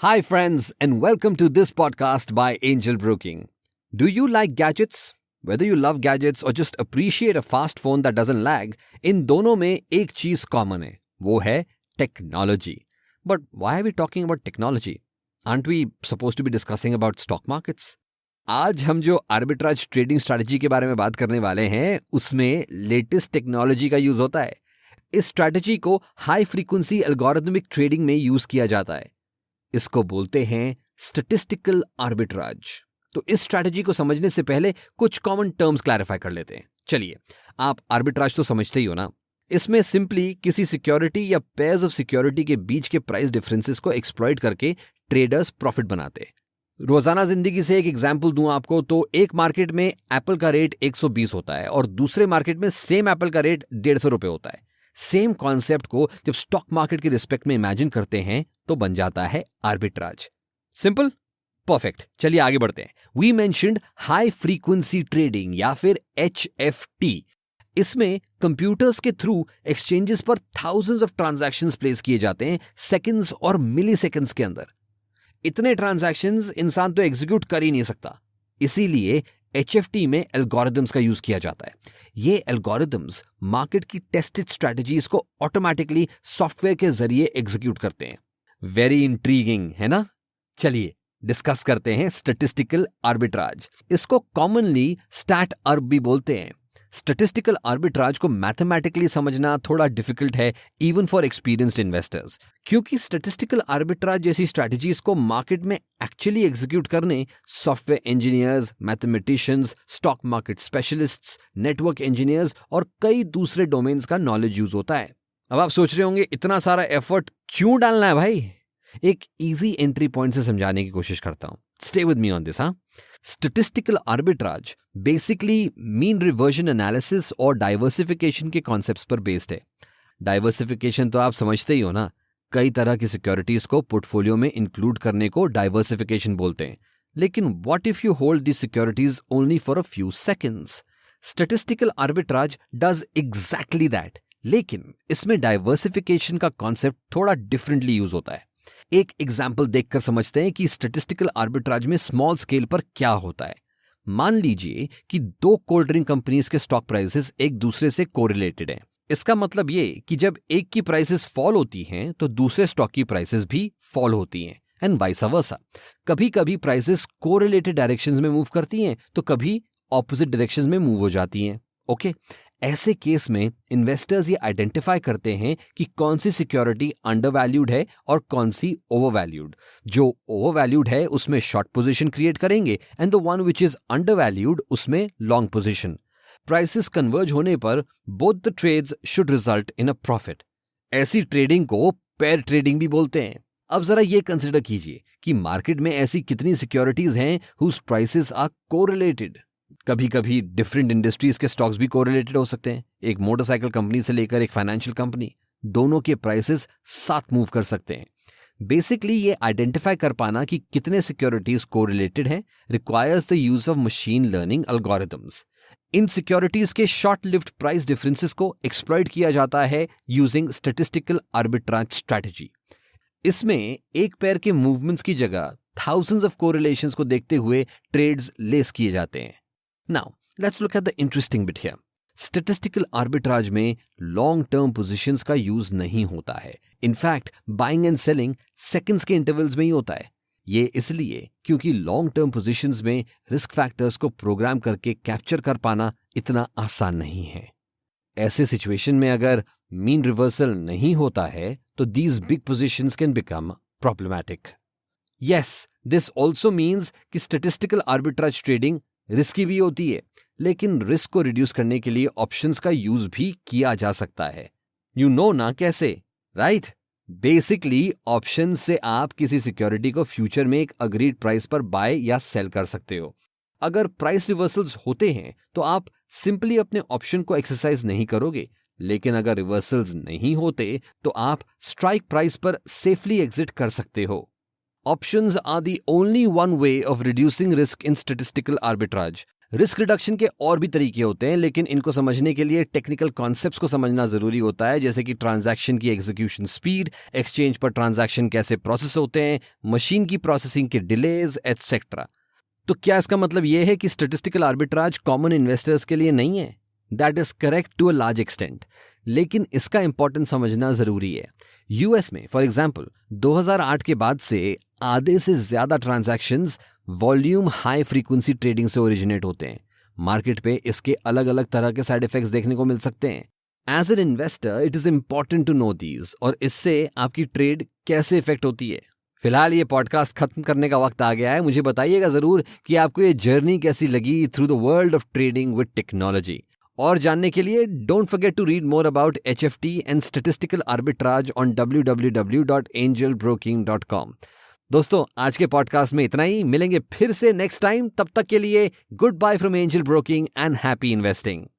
Hi, friends, and welcome to this podcast by Angel Broking. Do you like gadgets? Whether you love gadgets or just appreciate a fast phone that doesn't lag, इन दोनों में एक चीज common है, वो है technology. But why are we talking about technology? Aren't we supposed to be discussing about stock markets? आज हम जो आर्बिट्राज ट्रेडिंग स्ट्रैटेजी के बारे में बात करने वाले हैं, उसमें लेटेस्ट टेक्नोलॉजी का यूज होता है. इस स्ट्रैटेजी को हाई फ्रीक्वेंसी एल्गोरिथमिक ट्रेडिंग में यूज किया जाता है. इसको बोलते हैं स्टैटिस्टिकल आर्बिट्राज. तो इस स्ट्रैटेजी को समझने से पहले कुछ कॉमन टर्म्स क्लैरिफाई कर लेते हैं. चलिए, आप आर्बिट्राज तो समझते ही हो ना. इसमें सिंपली किसी सिक्योरिटी या पेयर्स ऑफ सिक्योरिटी के बीच के प्राइस डिफरेंसेस को एक्सप्लॉइट करके ट्रेडर्स प्रॉफिट बनाते हैं. रोजाना जिंदगी से एक एग्जांपल दूं आपको तो एक मार्केट में एप्पल का रेट 120 होता है और दूसरे मार्केट में सेम एप्पल का रेट 150 रुपए होता है. सेम कॉन्सेप्ट को जब स्टॉक मार्केट के रिस्पेक्ट में इमेजिन करते हैं तो बन जाता है आर्बिट्राज. Simple, perfect. चलिए आगे बढ़ते हैं. We mentioned high frequency trading या फिर HFT. इसमें कंप्यूटर्स के थ्रू एक्सचेंजेस पर थाउजेंड्स ऑफ ट्रांजैक्शंस प्लेस किए जाते हैं सेकंड्स और मिली सेकंड्स के अंदर. इतने ट्रांजैक्शंस इंसान तो एग्जीक्यूट कर ही नहीं सकता. इसीलिए HFT में एल्गोरिदम्स का यूज किया जाता है. ये एल्गोरिदम्स मार्केट की टेस्टेड स्ट्रैटेजीज को ऑटोमेटिकली सॉफ्टवेयर के जरिए एग्जीक्यूट करते हैं. वेरी इंट्रीगिंग है ना. चलिए डिस्कस करते हैं स्टैटिस्टिकल आर्बिट्राज. इसको कॉमनली स्टैट आर्ब भी बोलते हैं. स्टैटिस्टिकल आर्बिट्राज को मैथमेटिकली समझना थोड़ा डिफिकल्ट है इवन फॉर एक्सपीरियंस्ड इन्वेस्टर्स, क्योंकि स्टैटिस्टिकल आर्बिट्राज जैसी स्ट्रैटेजीज को मार्केट में एक्चुअली एग्जीक्यूट करने software engineers, mathematicians, stock market specialists, network engineers और कई दूसरे डोमेन्स का नॉलेज यूज होता है. अब आप सोच रहे होंगे इतना सारा एफर्ट क्यों डालना है भाई. एक इजी एंट्री पॉइंट से समझाने की कोशिश करता हूं. Stay with me on this. Statistical arbitrage basically mean reversion analysis और डाइवर्सिफिकेशन के कॉन्सेप्ट्स पर बेस्ड है. डाइवर्सिफिकेशन तो आप समझते ही हो ना. कई तरह की सिक्योरिटीज को पोर्टफोलियो में इंक्लूड करने को डाइवर्सिफिकेशन बोलते हैं. लेकिन what if you hold the securities only for a few seconds. Statistical arbitrage does exactly that, लेकिन इसमें डाइवर्सिफिकेशन का कॉन्सेप्ट थोड़ा डिफरेंटली यूज होता है. एक एग्जाम्पल देखकर समझते हैं कि स्टैटिस्टिकल आर्बिट्राज में स्मॉल स्केल पर क्या होता है. मान लीजिए कि दो कोल्ड ड्रिंक कंपनीज के स्टॉक प्राइसेस एक दूसरे से कोरिलेटेड हैं. इसका मतलब ये कि जब एक की प्राइसेस फॉल होती हैं तो दूसरे स्टॉक की प्राइसेस भी फॉल होती हैं एंड वाइस वर्सा. कभी कभी प्राइसेस कोरिलेटेड डायरेक्शंस में मूव करती हैं तो कभी ऑपोजिट डायरेक्शंस में मूव हो जाती हैं. ओके, ऐसे केस में इन्वेस्टर्स ये आइडेंटिफाई करते हैं कि कौन सी सिक्योरिटी अंडरवैल्यूड है और कौन सी ओवरवैल्यूड. जो ओवरवैल्यूड है उसमें शॉर्ट पोजीशन क्रिएट करेंगे and the one which is undervalued उसमें लॉन्ग पोजीशन. प्राइसेस कन्वर्ज होने पर both the trades should result in a profit. ऐसी ट्रेडिंग को पेयर ट्रेडिंग भी बोलते हैं. अब जरा ये कंसिडर कीजिए कि मार्केट में ऐसी कितनी सिक्योरिटीज हैं हुज प्राइसेस आर कोरिलेटेड. कभी कभी डिफरेंट इंडस्ट्रीज के स्टॉक्स भी कोरिलेटेड हो सकते हैं. एक मोटरसाइकिल कंपनी से लेकर एक फाइनेंशियल कंपनी, दोनों के प्राइसेस साथ मूव कर सकते हैं. बेसिकली ये आइडेंटिफाई कर पाना कि कितने सिक्योरिटीज कोरिलेटेड हैं requires the use of machine learning algorithms. In securities के शॉर्ट लिव्ड प्राइस डिफरेंसेस को एक्सप्लॉइट किया जाता है यूजिंग स्टैटिस्टिकल आर्बिट्राज स्ट्रैटेजी. इसमें एक पेयर के मूवमेंट्स की जगह थाउजेंड्स ऑफ कोरिलेशंस को देखते हुए ट्रेड्स लेस किए जाते हैं. Now, let's look at the interesting bit here. Statistical arbitrage में long term positions का यूज नहीं होता है. In fact, buying and selling seconds के intervals में ही होता है. ये इसलिए क्योंकि long term positions में risk factors को प्रोग्राम करके कैप्चर कर पाना इतना आसान नहीं है. ऐसे सिचुएशन में अगर मीन रिवर्सल नहीं होता है तो these big positions can become problematic. Yes, this also means कि statistical arbitrage trading रिस्की भी होती है, लेकिन रिस्क को रिड्यूस करने के लिए ऑप्शंस का यूज भी किया जा सकता है. यू नो ना कैसे, राइट? बेसिकली ऑप्शन से आप किसी सिक्योरिटी को फ्यूचर में एक अग्रीड प्राइस पर बाय या सेल कर सकते हो. अगर प्राइस रिवर्सल्स होते हैं तो आप सिंपली अपने ऑप्शन को एक्सरसाइज नहीं करोगे, लेकिन अगर रिवर्सल्स नहीं होते तो आप स्ट्राइक प्राइस पर सेफली एग्जिट कर सकते हो. Options are the only one way of reducing risk in statistical arbitrage. Risk reduction के और भी तरीके होते हैं, लेकिन इनको समझने के लिए टेक्निकल कॉन्सेप्ट्स को समझना जरूरी होता है, जैसे कि ट्रांजैक्शन की एग्जीक्यूशन स्पीड, एक्सचेंज पर ट्रांजैक्शन कैसे प्रोसेस होते हैं, मशीन की प्रोसेसिंग के डिलेज एटसेट्रा। तो क्या इसका मतलब यह है कि स्टैटिस्टिकल आर्बिट्राज कॉमन इन्वेस्टर्स के लिए नहीं है? That is correct to a large extent, लेकिन इसका इंपॉर्टेंस समझना जरूरी है। यूएस में फॉर एग्जांपल 2008 के बाद से आधे से ज्यादा transactions volume high frequency trading से ओरिजिनेट होते हैं। मार्केट पे इसके अलग अलग तरह के साइड इफेक्ट्स देखने को मिल सकते हैं। As an investor it is important to know these, और इससे आपकी ट्रेड कैसे इफेक्ट होती है। फिलहाल ये पॉडकास्ट खत्म करने का वक्त आ गया है। मुझे बताइएगा जरूर कि आपको ये जर्नी कैसी लगी through the world of trading with technology. और जानने के लिए don't forget to read more about HFT and statistical arbitrage on www.angelbroking.com। दोस्तों, आज के पॉडकास्ट में इतना ही। मिलेंगे फिर से नेक्स्ट टाइम। तब तक के लिए goodbye from Angel Broking and happy investing.